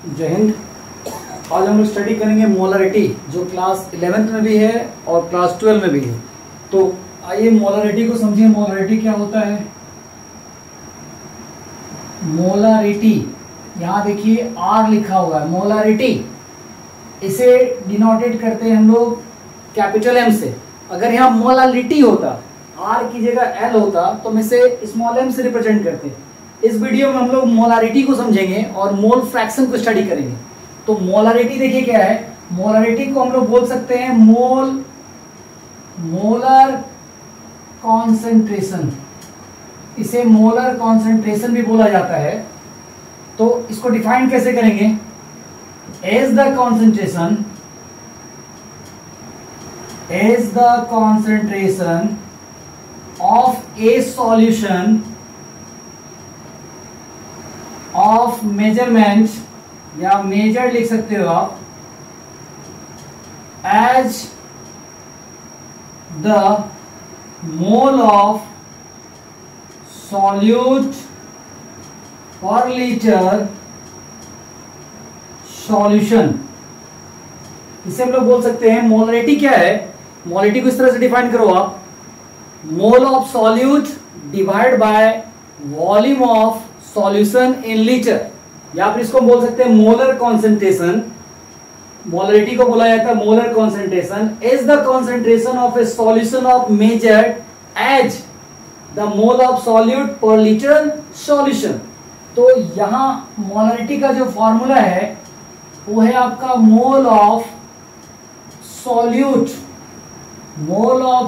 जय हिंद। आज हम लोग स्टडी करेंगे मोलरिटी, जो क्लास 11th में भी है और क्लास 12 में भी है। तो आइए मोलरिटी को समझिए। मोलरिटी क्या होता है? मोलरिटी, यहाँ देखिए आर लिखा हुआ है। मोलरिटी इसे डिनोटेट करते हैं हम लोग कैपिटल एम से। अगर यहाँ मोलरिटी होता, आर की जगह एल होता, तो हम इसे स्मॉल एम से रिप्रेजेंट करते हैं। इस वीडियो में हम लोग मोलरिटी को समझेंगे और मोल फ्रैक्शन को स्टडी करेंगे। तो मोलरिटी देखिए क्या है। मोलरिटी को हम लोग बोल सकते हैं मोलर कॉन्सेंट्रेशन। इसे मोलर कॉन्सेंट्रेशन भी बोला जाता है। तो इसको डिफाइन कैसे करेंगे? As the concentration of a solution of measurement, या मेजर लिख सकते हो आप, as the mole of solute per litre solution. इसे हम लोग बोल सकते हैं मोलरिटी। क्या है मोलरिटी को? इस तरह से डिफाइन करो आप, मोल of solute divide by volume of solution in litre, या फिर इसको बोल सकते हैं मोलर कॉन्सेंट्रेशन। मोलरिटी को बोला जाता है molar concentration is the concentration of a solution of measured as the mole of solute per litre solution. तो यहां मोलरिटी का जो फॉर्मूला है वो है आपका मोल of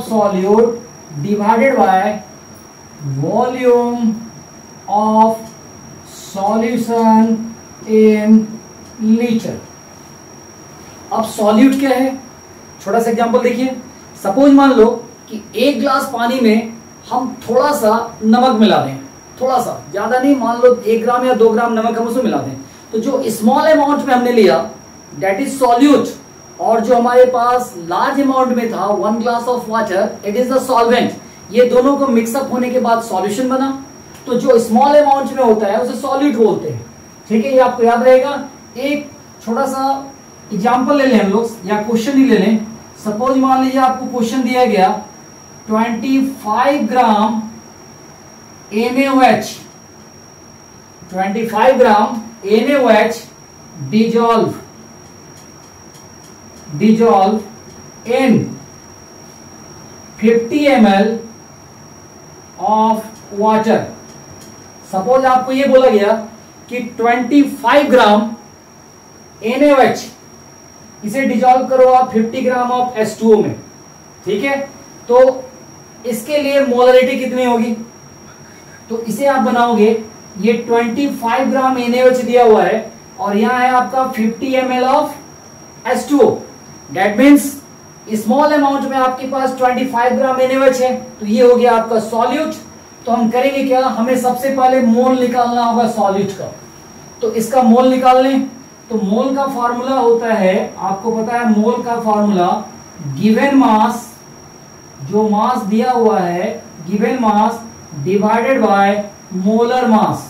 solute divided by volume of solution in litre. अब सॉल्यूट क्या है? छोटा सा एग्जांपल देखिए। सपोज मान लो कि एक ग्लास पानी में हम थोड़ा सा नमक मिला दें, थोड़ा सा, ज्यादा नहीं, मान लो 1 ग्राम या 2 ग्राम नमक हम उसमें मिला दें। तो जो स्मॉल अमाउंट में हमने लिया दैट इज सॉल्यूट, और जो हमारे पास लार्ज अमाउंट में था 1 glass of water, it is the solvent. ये दोनों को मिक्सअप होने के बाद सॉल्यूशन बना। तो जो स्मॉल अमाउंट में होता है उसे सॉल्यूट बोलते हैं। ठीक है, ये आपको याद रहेगा। एक छोटा सा एग्जांपल ले लें हम लोग, या क्वेश्चन ही ले लें। सपोज मान लीजिए आपको क्वेश्चन दिया गया 25 ग्राम NaOH, 25 gram NaOH dissolve in 50 ml of water। Suppose आपको ये बोला गया कि 25 ग्राम NaOH इसे डिजॉल्व करो आप 50 ग्राम ऑफ H2O में। ठीक है, तो इसके लिए मोलरिटी कितनी होगी? तो इसे आप बनाओगे, ये 25 ग्राम NaOH दिया हुआ है और यहां है आपका 50 ml of H2O। That means small amount में आपके पास 25 ग्राम NaOH है, तो ये हो गया आपका सॉल्यूट। तो हम करेंगे क्या? हमें सबसे पहले मोल निकालना होगा सॉल्यूट का। तो इसका मोल निकाल लें। तो मोल का फॉर्मूला होता है, आपको पता है मोल का फॉर्मूला, गिवन मास, जो मास दिया हुआ है, given mass divided by molar mass.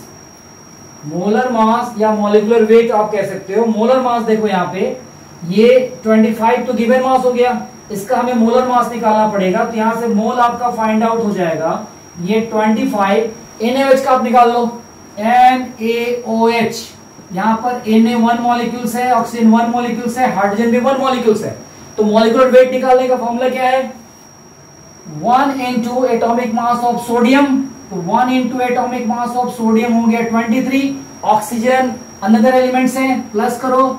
Molar mass या मॉलिक्यूलर वेट आप कह सकते हो। मोलर मास देखो यहाँ पे, ये 25 तो गिवन मास हो गया, इसका हमें मोलर मास निकालना पड़ेगा। तो यहां से मोल आपका फाइंड आउट हो जाएगा। ये 25 NaOH का आप निकाल लो, NaOH। यहाँ पर Na 1 मॉलिक्यूल्स है, ऑक्सीजन 1 मॉलिक्यूल्स है, हाइड्रोजन भी 1 मॉलिक्यूल्स है। तो मॉलिक्यूलर वेट निकालने का फॉर्मूला क्या है? 1 into atomic mass of sodium. तो 1 into atomic mass of sodium हो गया 23। ऑक्सीजन अनदर एलिमेंट्स है, प्लस करो,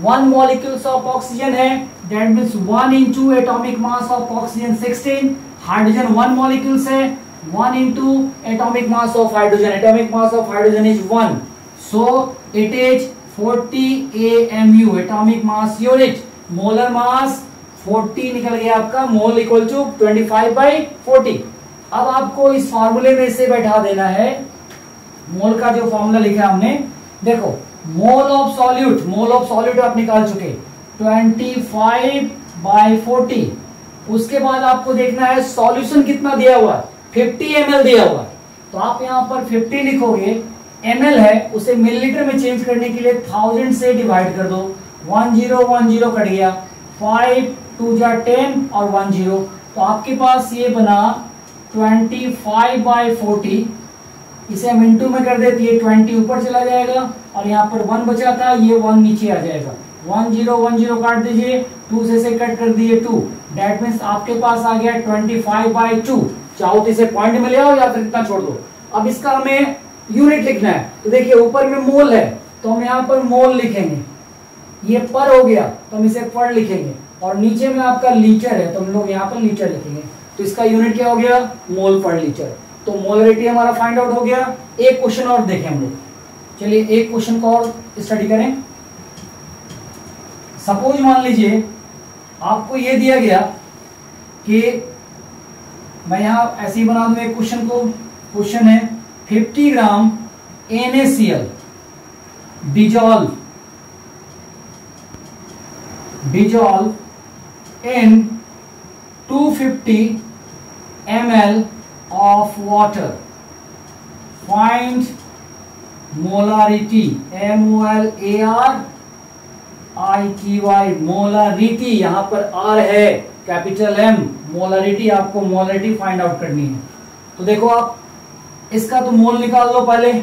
1 मॉलिक्यूल्स ऑफ ऑक्सीजन है, that means 1 into atomic mass of oxygen 16। Hydrogen 1 molecules है, 1 into atomic mass of hydrogen. Atomic mass of hydrogen is 1. So it is 40 AMU, atomic mass unit. Molar mass 40 निकल गया आपका, मोल equal to 25/40। अब आपको इस फॉर्मूले में से बैठा देना है मोल का जो फॉर्मूला लिखा हमने। देखो, मोल ऑफ सॉल्यूट आप निकाल चुके 25/40। उसके बाद आपको देखना है सॉल्यूशन कितना दिया हुआ है, 50 ml दिया हुआ है। तो आप यहां पर 50 लिखोगे ml है उसे मिलीलीटर में चेंज करने के लिए 1000 से डिवाइड कर दो, 1010 कट गया, 5 2 जा 10 और 10, तो आपके पास ये बना 25/40। इसे हम इंटू में कर देते, ये 20 ऊपर चला जाएगा और यहाँ पर 1 बचा था, ये 1 नीचे आ जाएगा, 1010 काट दीजिए, 2 से कट कर दिए 2, दैट मीन्स आपके पास आ गया 25/2। चाहो तो इसे पॉइंट में ले आओ या फिर इतना छोड़ दो। अब इसका हमें यूनिट लिखना है, तो देखिए ऊपर में मोल है तो हम यहाँ पर मोल लिखेंगे, ये पर हो गया तो हम इसे पर लिखेंगे, और नीचे में आपका लीटर है तो हम लोग यहाँ पर लीटर लिखेंगे। तो इसका यूनिट क्या हो गया, मोल पर लीटर। तो मोलरिटी हमारा फाइंड आउट हो गया। एक क्वेश्चन और देखें हम लोग, चलिए एक क्वेश्चन को और स्टडी करें। सपोज मान लीजिए आपको ये दिया गया कि मैं यहां ऐसे ही बना दूं एक क्वेश्चन को। क्वेश्चन है 50 ग्राम NaCl dissolve in 250 ml of water, find molarity, MOLARITY, molarity, यहां पर R है कैपिटल M, मोलारिटी, आपको मोलारिटी फाइंड आउट करनी है। तो देखो आप इसका तो मोल निकाल लो पहले,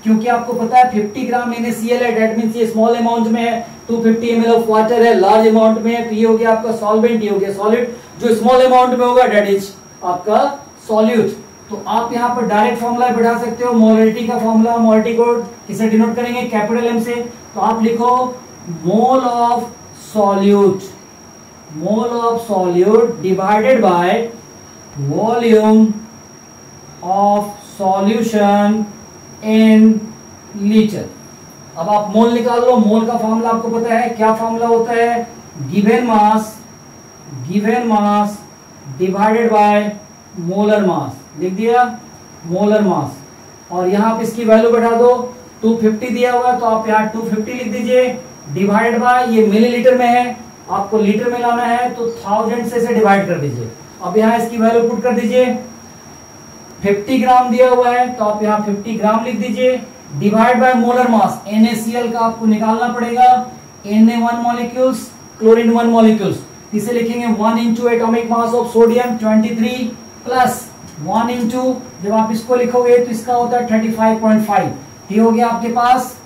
क्योंकि आपको पता है 50 ग्राम NaCl है, डेट मींस ये स्मॉल अमाउंट में है, 250 ml ऑफ वाटर है, लार्ज अमाउंट में है, तो ये हो गया आपका सॉल्वेंट, ये हो गया सॉलिड। जो स्मॉल अमाउंट में होगा डेट इज आपका सॉल्यूट। तो आप यहाँ पर डायरेक्ट फॉर्मूला बैठा सकते हो, मोलारिटी का फॉर्मूला, मोलारिटी को किसे डिनोट करेंगे, कैपिटल M से। तो आप लिखो mole of solute divided by volume of solution in litre. अब आप मोल निकाल लो। मोल का फॉर्मूला आपको पता है, क्या फॉर्मूला होता है, given mass divided by molar mass. लिख दिया मोलर मास, और यहां पे इसकी वैल्यू बैठा दो, 250 दिया हुआ है तो आप यहाँ 250 लिख दीजिए, डिवाइडेड बाय, ये मिलीलीटर में है, आपको लीटर में लाना है तो 1000 से इसे डिवाइड कर दीजिए। अब यहाँ इसकी वैल्यू पुट कर दीजिए, 50 ग्राम दिया हुआ है तो आप यहाँ 50 ग्राम लिख दीजिए, divide by molar mass, NaCl का आपको निकालना पड़ेगा, Na1 मॉलिक्यूल्स, क्लोरीन 1 मॉलिक्यूल्स, इसे लिखेंगे 1 into atomic mass of sodium 23 plus 1 into, जब आप इसको लिखोगे तो इसका होता है 35.5, ये हो गया आपके पास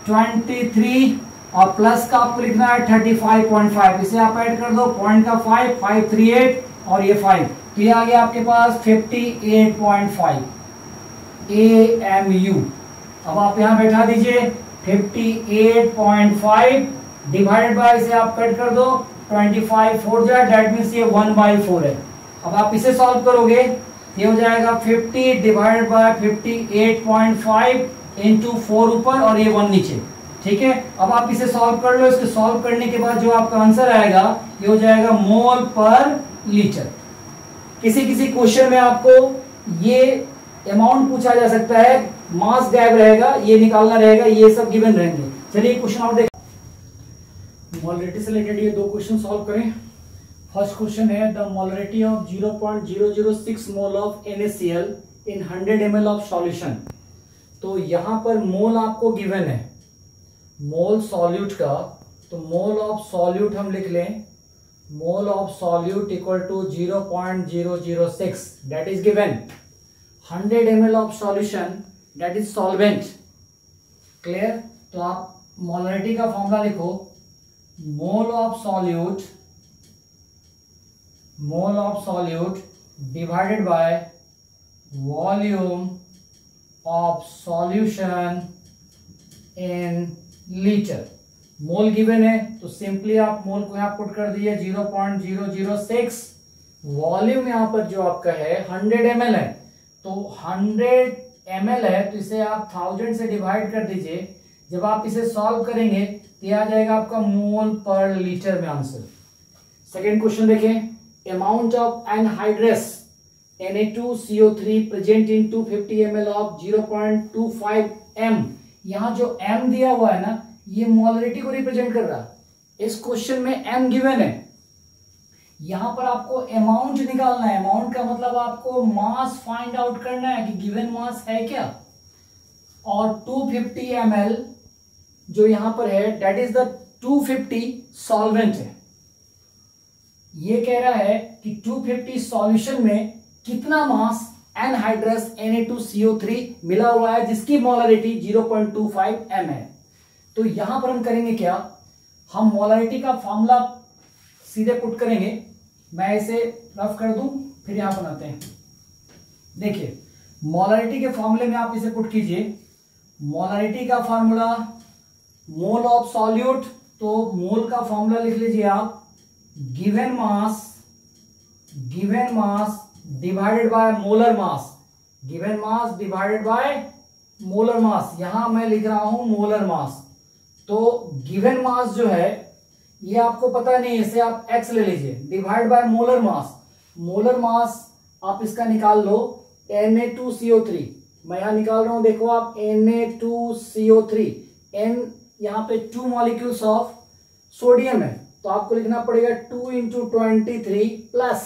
23 और प्लस का आपको लिखना है 35.5, इसे आप ऐड कर दो, पॉइंट का 538 और ये 5, तो ये आ गया आपके पास 58.5 AMU। अब आप यहां बैठा दीजिए 58.5 डिवाइडेड बाय, इसे आप कट कर दो, 25 4 जाए, दैट मींस ये 1/4 है। अब आप इसे सॉल्व करोगे, ये हो जाएगा 50 डिवाइडेड बाय 58.5 इंटू 4 ऊपर और ये 1 नीचे, ठीक है। अब आप इसे सॉल्व कर लो, इसको सॉल्व करने के बाद जो आपका आंसर आएगा ये हो जाएगा मोल पर लीटर। किसी किसी क्वेश्चन में आपको ये अमाउंट पूछा जा सकता है, मास गायब रहेगा, ये निकालना रहेगा, ये सब गिवन रहेंगे। चलिए क्वेश्चन और देखें, मोलरिटी से रिलेटेड ये दो क्वेश्चन सॉल्व करें। फर्स्ट क्वेश्चन है the molarity of 0.006 mole of NaCl in 100 ml of solution. तो यहां पर मोल आपको गिवन है, मोल सॉल्यूट का, तो मोल ऑफ सॉल्यूट हम लिख लें, mole of solute equal to 0.006, that is given. 100 ml of solution that is solvent, clear. तो आप मोलरिटी का फॉर्मूला लिखो, mole of solute divided by volume of solution in litre. Mole given है तो simply आप मोल को यहां पुट कर दिए 0.006, वॉल्यूम यहां पर जो आपका है 100 ml है, तो 100 ml है तो इसे आप 1000 से डिवाइड कर दीजिए। जब आप इसे सॉल्व करेंगे तो आ जाएगा आपका मोल पर लीटर में आंसर। सेकेंड क्वेश्चन देखें, amount of anhydrous Na2CO3 present in 250 ml of 0.25 m। यहां जो m दिया हुआ है ना, ये मोलरिटी को रिप्रेजेंट कर रहा है। इस क्वेश्चन में m गिवन है, यहां पर आपको अमाउंट निकालना है। अमाउंट का मतलब आपको मास फाइंड आउट करना है कि गिवन मास है क्या, और 250 ml जो यहां पर है दैट इज द 250 सॉल्वेंट है। ये कह रहा है कि 250 सॉल्यूशन में कितना मास एनहाइड्रस Na2CO3 मिला हुआ है जिसकी मोलरिटी 0.25 m है। तो यहां पर हम करेंगे क्या, हम मोलरिटी का फॉर्मूला सीधे पुट करेंगे। मैं इसे रफ कर दूं फिर यहां बनाते हैं। देखिए मोलरिटी के फॉर्मूले में आप इसे पुट कीजिए। मोलरिटी का फॉर्मूला मोल ऑफ सॉल्यूट, तो मोल का फॉर्मूला लिख लीजिए आप, given mass divided by molar mass, given mass divided by molar mass. यहां मैं लिख रहा हूं मोलर मास। तो गिवन मास जो है ये आपको पता नहीं है, इसे आप x ले लीजिए, divide by molar mass. Molar mass आप इसका निकाल लो Na2CO3। मैं यहां निकाल रहा हूं, देखो आप Na2CO3, N यहां पे 2 मॉलिक्यूल्स ऑफ सोडियम है तो आपको लिखना पड़ेगा 2 इंटू 23 प्लस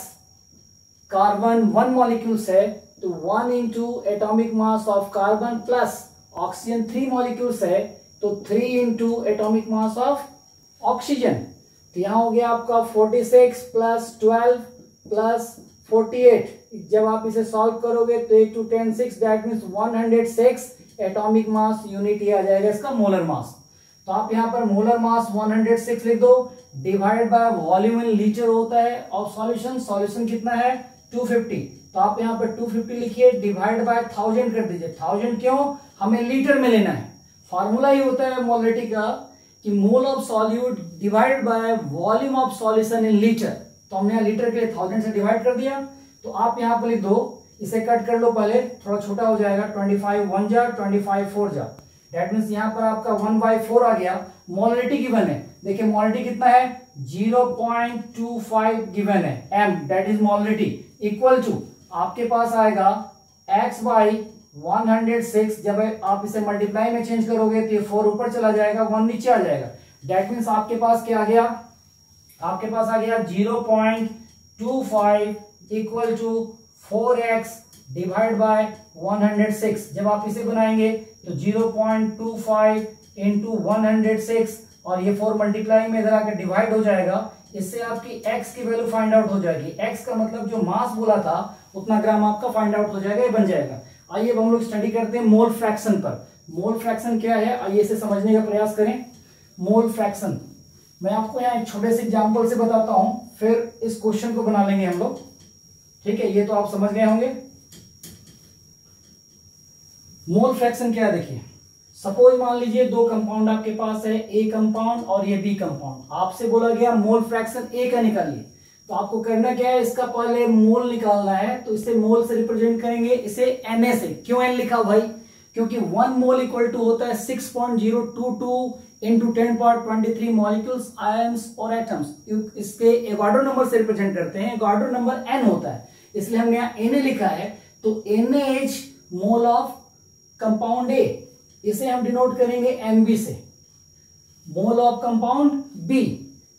कार्बन 1 मॉलिक्यूल्स है तो 1 into atomic mass of carbon plus oxygen 3 molecules है तो 3 into atomic mass of oxygen. तो यहां हो गया आपका 46 प्लस 12 प्लस 48। जब आप इसे सॉल्व करोगे तो 8 to 10 6 that means 106 atomic mass unit ये आ जाएगा इसका मोलर मास। तो आप यहां पर मोलर मास 106 लिख दो, divide by volume in litre होता है ऑफ सॉल्यूशन। सॉल्यूशन कितना है 250, तो आप यहां पर 250 लिखिए, डिवाइड बाय 1000 कर दीजिए। 1000 क्यों, हमें लीटर में लेना है। फॉर्मूला ही होता है मोलरिटी का कि मोल of solute divide by volume of solution in litre. तो हमने यहाँ लीटर के लिए 1000 से डिवाइड कर दिया। तो आप यहां पर लिख दो, इसे कट कर लो पहले, थोड़ा छोटा हो जाएगा, 25 1 जा 25 4 जा, दैट मींस यहां पर आपका 1/4 आ गया। मोलरिटी गिवन है, देखिए मोलरिटी कितना है 0.25 गिवन है m, that is molarity, equal to आपके पास आएगा x बाई 106। जब आप इसे मल्टीप्लाई में चेंज करोगे तो ये 4 ऊपर चला जाएगा, 1 नीचे आ जाएगा। दैट मींस आपके पास क्या आ गया, आपके पास आ गया 0.25 equal to 4x divide by 106। जब आप इसे बनाएंगे तो 0.25 इंटू 106 और ये 4 मल्टीप्लाई में इधर आकर डिवाइड हो जाएगा। इससे आपकी x की वैल्यू फाइंड आउट हो जाएगी। x का मतलब जो मास बोला था उतना ग्राम आपका फाइंड आउट हो जाएगा, ये बन जाएगा। आइए अब हम लोग स्टडी करते हैं मोल फ्रैक्शन पर। मोल फ्रैक्शन क्या है, आइए इसे समझने का प्रयास करें। मोल फ्रैक्शन मैं आपको यहाँ एक छोटे से एग्जाम्पल से बताता हूं, फिर इस क्वेश्चन को बना लेंगे हम लोग, ठीक है। ये तो आप समझ गए होंगे मोल फ्रैक्शन क्या है। देखिए सपोज मान लीजिए 2 कंपाउंड आपके पास है, ए कंपाउंड और ये बी कंपाउंड। आपसे बोला गया मोल फ्रैक्शन ए का निकालिए, तो आपको करना क्या है, इसका पहले मोल निकालना है। तो इसे मोल से रिप्रेजेंट करेंगे, इसे Na से। क्यों n लिखा भाई, क्योंकि 1 मोल इक्वल टू होता है 6.022 इंटू 10^23 मॉलिक्यूल्स, आयंस और एटम्स। इसके एवोगाड्रो नंबर से रिप्रेजेंट करते हैं, एवोगाड्रो नंबर n होता है, इसलिए हमने यहाँ Na लिखा है। तो NaH mole of compound A, इसे हम डिनोट करेंगे Nb से, मोल ऑफ कंपाउंड B।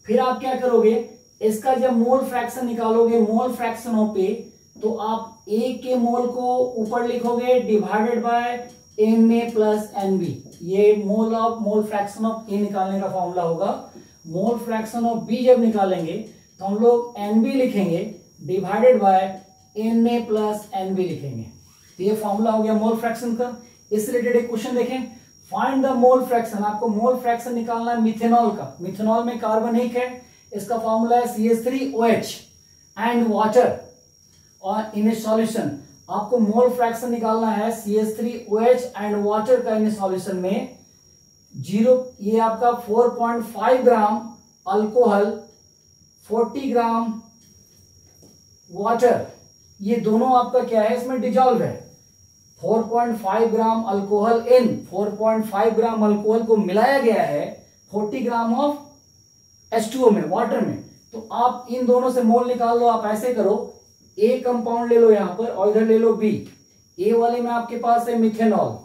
फिर आप क्या करोगे, इसका जब मोल फ्रैक्शन निकालोगे, मोल फ्रैक्शन ऑफ A, तो आप A के मोल को ऊपर लिखोगे divided by Na plus Nb। ये मोल फ्रैक्शन ऑफ A निकालने का फॉर्मूला होगा। मोल फ्रैक्शन ऑफ B जब निकालेंगे तो हम लोग Nb लिखेंगे divided by Na plus Nb लिखेंगे। तो ये फॉर्मूला हो गया मोल फ्रैक्शन का। इस रिलेटेड एक क्वेश्चन देखें, फाइंड द मोल फ्रैक्शन। आपको मोल फ्रैक्शन निकालना है मिथेनॉल का। मिथेनॉल में कार्बन एक है, इसका फॉर्मूला है CH3OH एंड वाटर, और इन ए सॉल्यूशन आपको मोल फ्रैक्शन निकालना है CH3OH एंड वाटर का इन ए सॉल्यूशन में 0, ये आपका 4.5 ग्राम अल्कोहल, 40 ग्राम वाटर, ये दोनों आपका क्या है, इसमें डिजॉल्व है। 4.5 ग्राम अल्कोहल इन 4.5 ग्राम अल्कोहल को मिलाया गया है 40 ग्राम ऑफ H2O में, वाटर में। तो आप इन दोनों से मोल निकाल लो। आप ऐसे करो, ए कंपाउंड ले लो यहां पर और इधर ले लो बी। ए वाले में आपके पास है मिथेनॉल,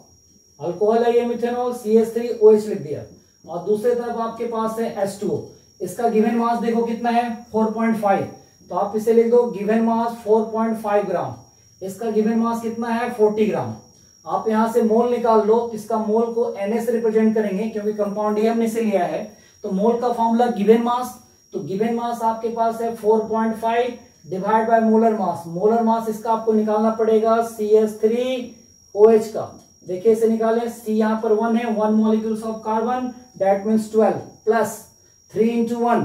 अल्कोहल है ये मिथेनॉल, CH3OH लिख दिया, और दूसरी तरफ आपके पास है H2O। इसका गिवन मास देखो कितना है 4.5, तो आप इसे लिख दो गिवन मास 4.5 ग्राम। इसका गिवन मास कितना है 40 ग्राम। आप यहां से मोल निकाल लो, इसका मोल को Na से रिप्रेजेंट करेंगे क्योंकि कंपाउंड ये हमने से लिया है। तो मोल का फॉर्मूला गिवन मास, तो गिवन मास आपके पास है 4.5 divide by molar mass. Molar mass इसका आपको निकालना पड़ेगा CH3OH का। देखिए इसे निकालें, C यहां पर 1 है, 1 molecules of carbon, that means 12 plus 3 into 1,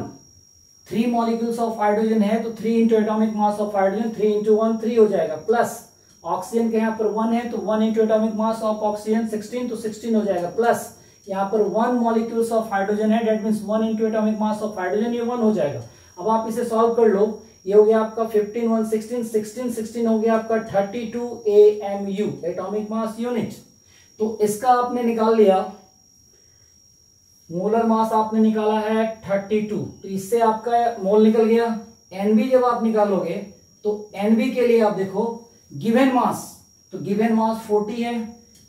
3 molecules of hydrogen है तो 3 into atomic mass of hydrogen, 3 into 1 3 हो जाएगा, प्लस ऑक्सीजन के यहाँ पर 1 है तो 1 into atomic mass of oxygen 16 तो 16 हो जाएगा, प्लस यहाँ पर 1 मॉलिक्यूल्स ऑफ हाइड्रोजन है, that means 1 into atomic mass of hydrogen, ये 1 हो जाएगा। अब आप इसे सॉल्व कर लो, ये हो गया आपका 15 1 16 16 16 हो गया आपका 32 AMU एटॉमिक मास यूनिट। तो इसका आपने निकाल लिया, मोलर मास आपने निकाला है 32, तो इससे आपका मोल निकल गया। NB जब आप निकालोगे तो NB के लिए आप देखो गिवन मास, तो गिवन मास 40 है।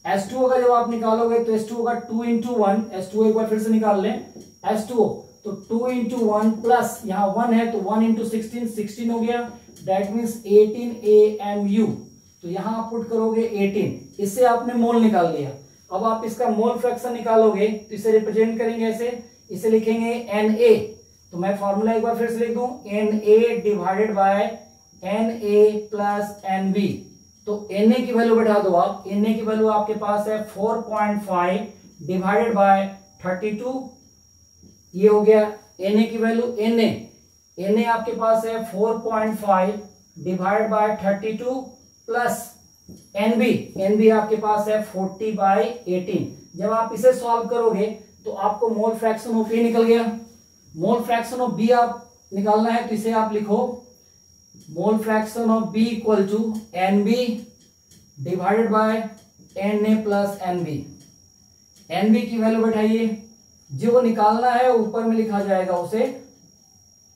H2O का जब आप निकालोगे तो H2O का 2 into 1, H2O एक बार फिर से निकाल लें, H2O तो 2 into 1 प्लस यहाँ 1 है तो 1 into 16 16 हो गया, दैट मीन्स 18 AMU। तो यहाँ आप पुट करोगे 18, इससे आपने मोल निकाल लिया। अब आप इसका मोल फ्रैक्शन निकालोगे तो इसे रिप्रेजेंट करेंगे ऐसे, इसे लिखेंगे Na। तो मैं फॉर्मूला एक बार फिर से लिख दूं, Na divided by Na plus NB। तो Na की वैल्यू बैठा दो आप, Na की वैल्यू आपके पास है 4.5 डिवाइडेड बाय 32, ये हो गया Na की वैल्यू। Na आपके पास है 4.5 डिवाइड बाय 32 प्लस NB आपके पास है 40/18। जब आप इसे सॉल्व करोगे तो आपको मोल फ्रैक्शन ऑफ A निकल गया। मोल फ्रैक्शन ऑफ B आप निकालना है तो इसे आप लिखो, mole fraction of B equal to NB divided by Na plus NB। NB की वैल्यू बैठाइए, जो निकालना है ऊपर में लिखा जाएगा उसे,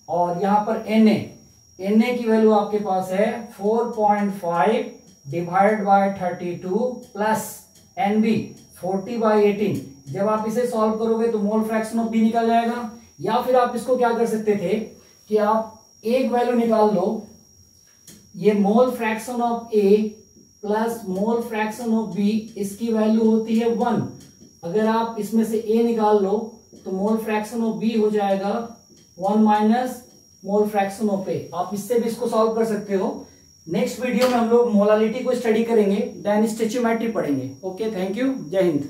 और यहां पर Na की वैल्यू आपके पास है 4.5 डिवाइड बाय 32 प्लस NB 40/18। जब आप इसे सॉल्व करोगे तो मोल फ्रैक्शन ऑफ B निकल जाएगा। या फिर आप इसको क्या कर सकते थे कि आप एक वैल्यू निकाल लो, ये मोल fraction of A plus mole fraction of B, इसकी वैल्यू होती है 1। अगर आप इसमें से A निकाल लो तो मोल फ्रैक्शन ऑफ B हो जाएगा 1 minus mole fraction of A। आप इससे भी इसको सॉल्व कर सकते हो। नेक्स्ट वीडियो में हम लोग मोलालिटी को स्टडी करेंगे, देन स्टोइचियोमेट्री पढ़ेंगे। ओके, थैंक यू, जय हिंद।